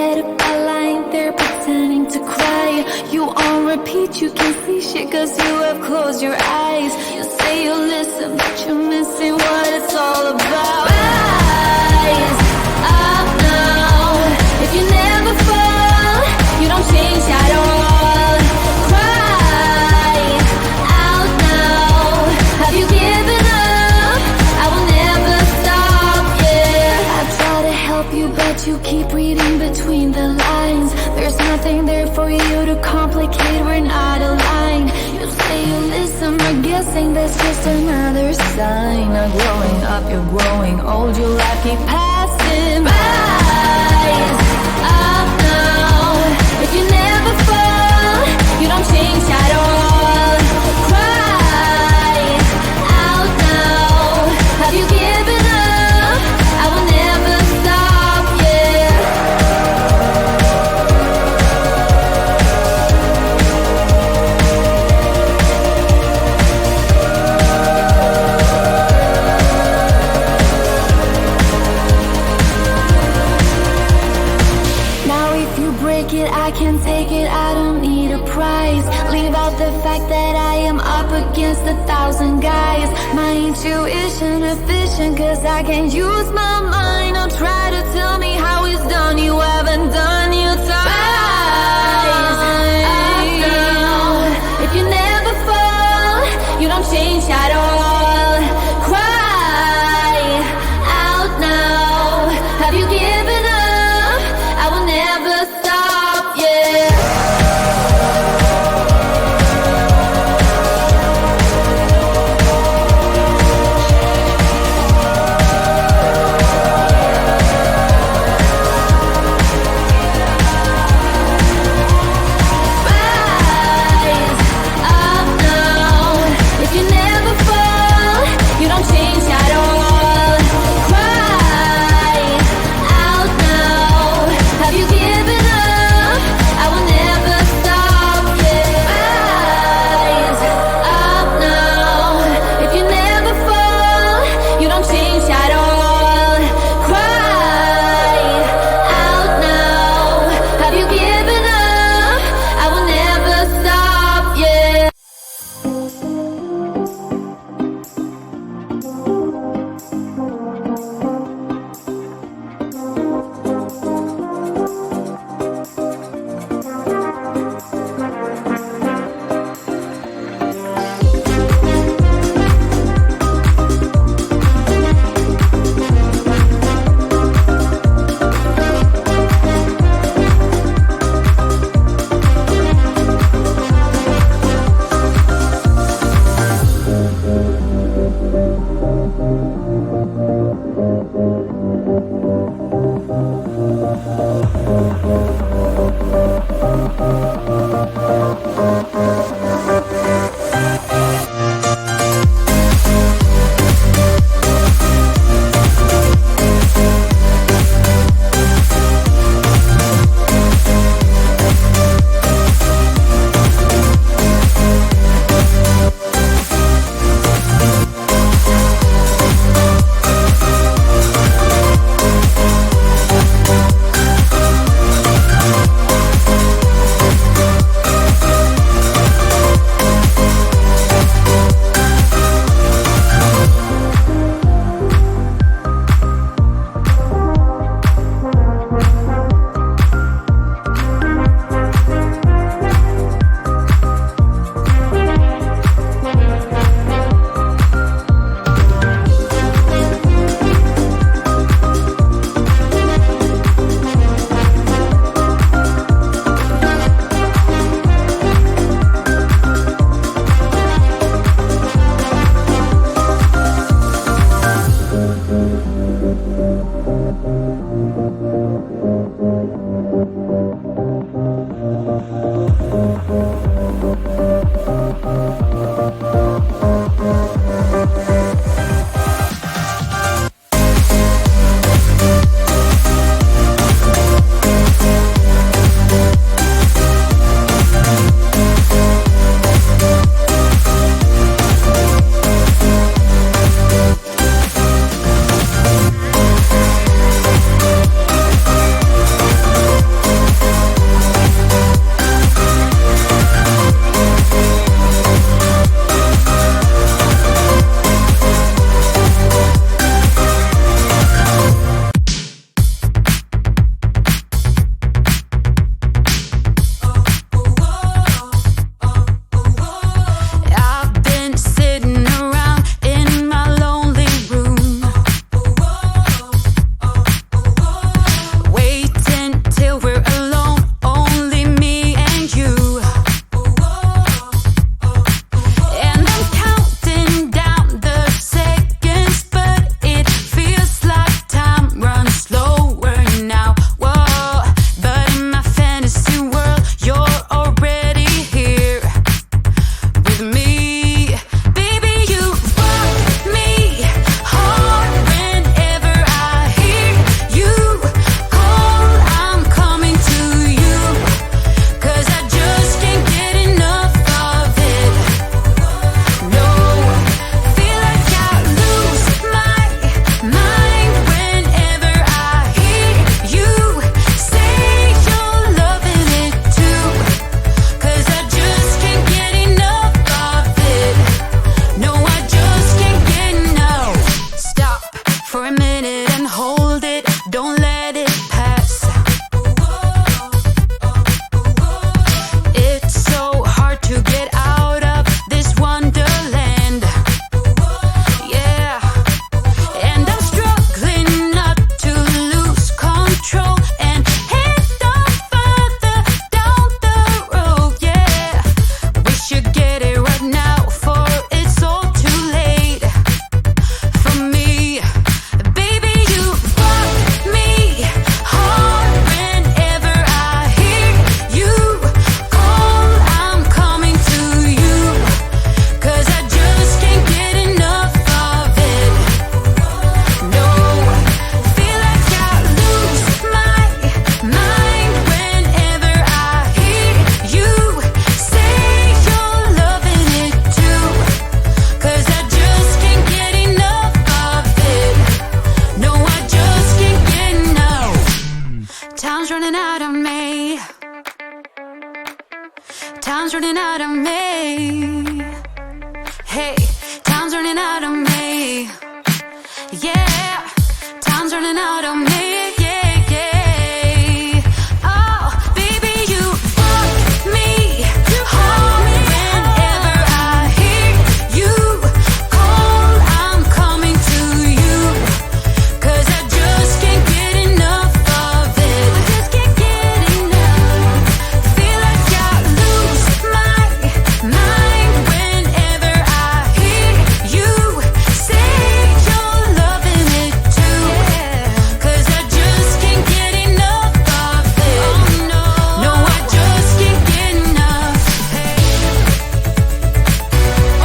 get up a line, they're pretending to cry. You on repeat, you can't see shit cause you have closed your eyes. You say you listen, but you're missing what it's all about. Rise up now. If you never fall, you don't change at all. Cry out now. Have you given up? I will never stop, yeah. I try to help you, but you keep reading between the lines. There's nothing there for you to complicate, we're not aligned. You say you listen, but guessing that's just another sign. Not growing up, you're growing old, your life keep passing by. Rise up now. If you never fall, you don't change at all. Cry out now. Have you given up? I will never stop, yeah. Now if you break it, I can take it, I don't need a prize. Leave out the fact that I am up against 1,000 guys. My intuition efficient cause I can use my mind. Don't try to tell me how it's done, you haven't done your time. Rise up now. If you never fall, you don't change at all. Cry out now. Have you given up? I will never stop, yeah. Rise up now. If you never fall, you don't change at all. Cry out now. Have you given up? I will never stop, yeah. Rise up now. If you never fall, you don't change at all. Cry out now. Have you given up? I will never stop, yeah. time's running out of me. Hey, time's running out of me. Yeah, time's running out of me. Yeah, yeah. Oh, baby, you fuck me hard whenever I hear you call. I'm coming to you, 'cause I just can't get enough of it. I just can't get enough. Feel like I lose my mind whenever I hear you say you're loving it too. 'Cause I just can't get enough of it. Oh no, no, I just can't get enough. Hey,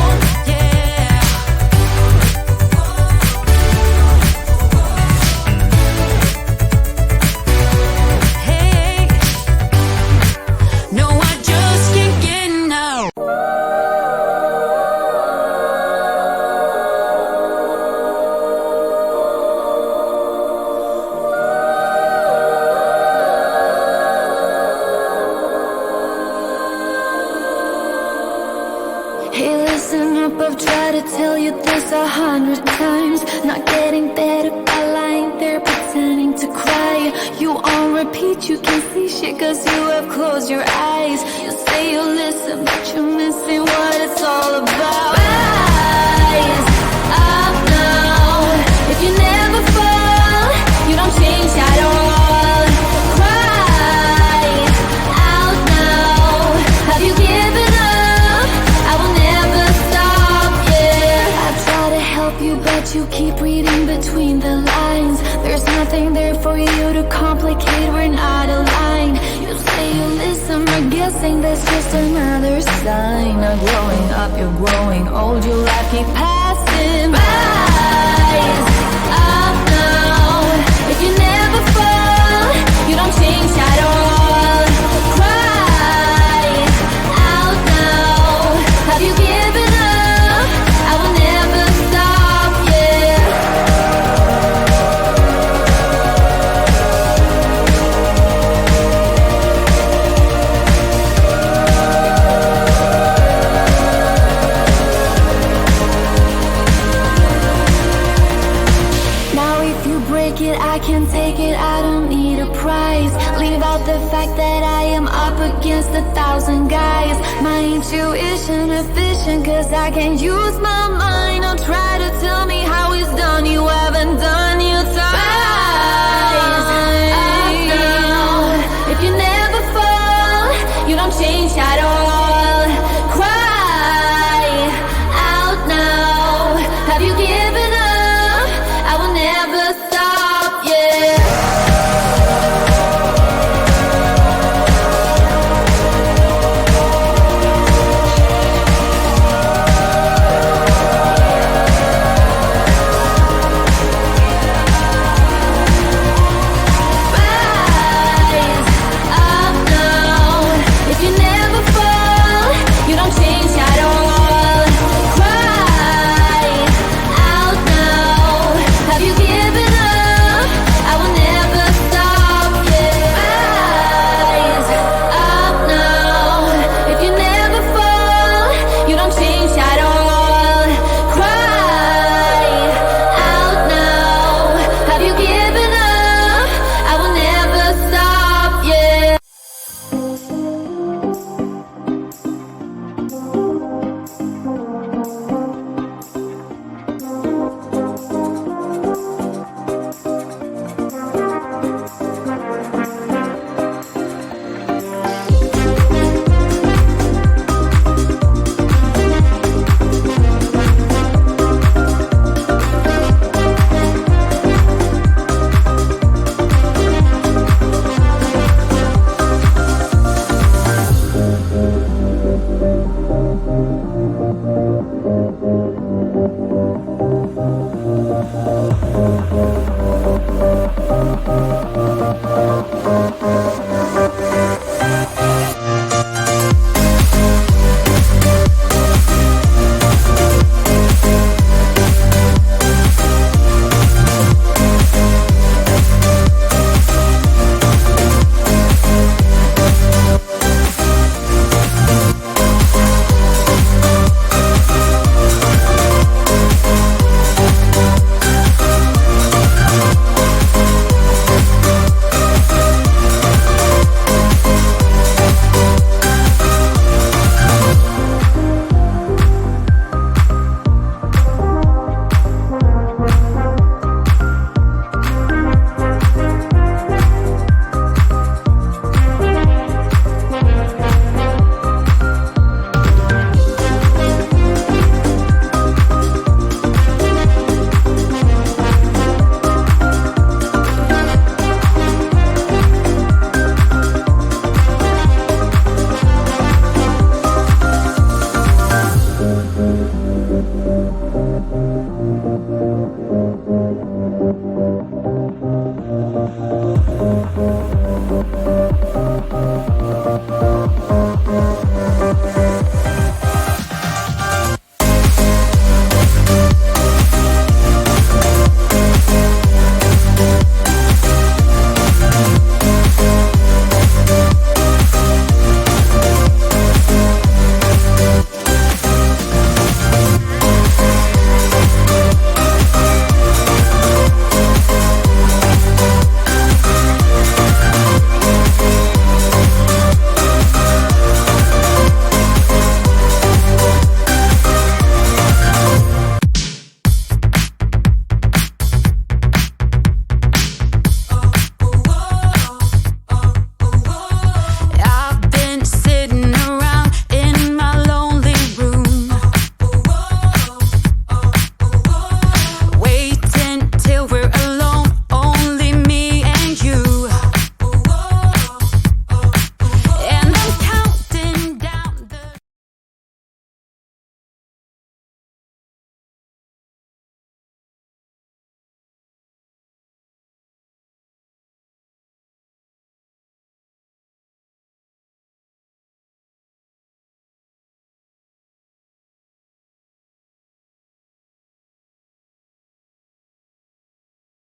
oh yeah. Hey, no, I just can't get enough. Hey, listen up, I've tried to tell you this 100 times. Not getting better by lying there pretending to cry. You on repeat, you can see shit 'cause you have closed your eyes. You say you listen, but you're missing what it's all about. Rise up now. If you never fall, you don't change at all. Cry out now. Have you given up? I will never stop, yeah. I try to help you, but you keep reading between the lines. There's nothing there for you to complicate, we're not aligned. You say you listen, but guessing that's just another sign. Not growing up, you're growing old, your life keep passing by. Rise up now. If you never fall, you don't change at all. Cry out now. Have you given up? I will never stop, yeah. Now if you break it, I can take it, I don't need a prize. Leave out the fact that I am up against 1,000 guys. My intuition efficient, 'cause I can't use my mind. Don't try to tell me how it's done, you haven't done your time. Rise up now. If you never fall, you don't change at all.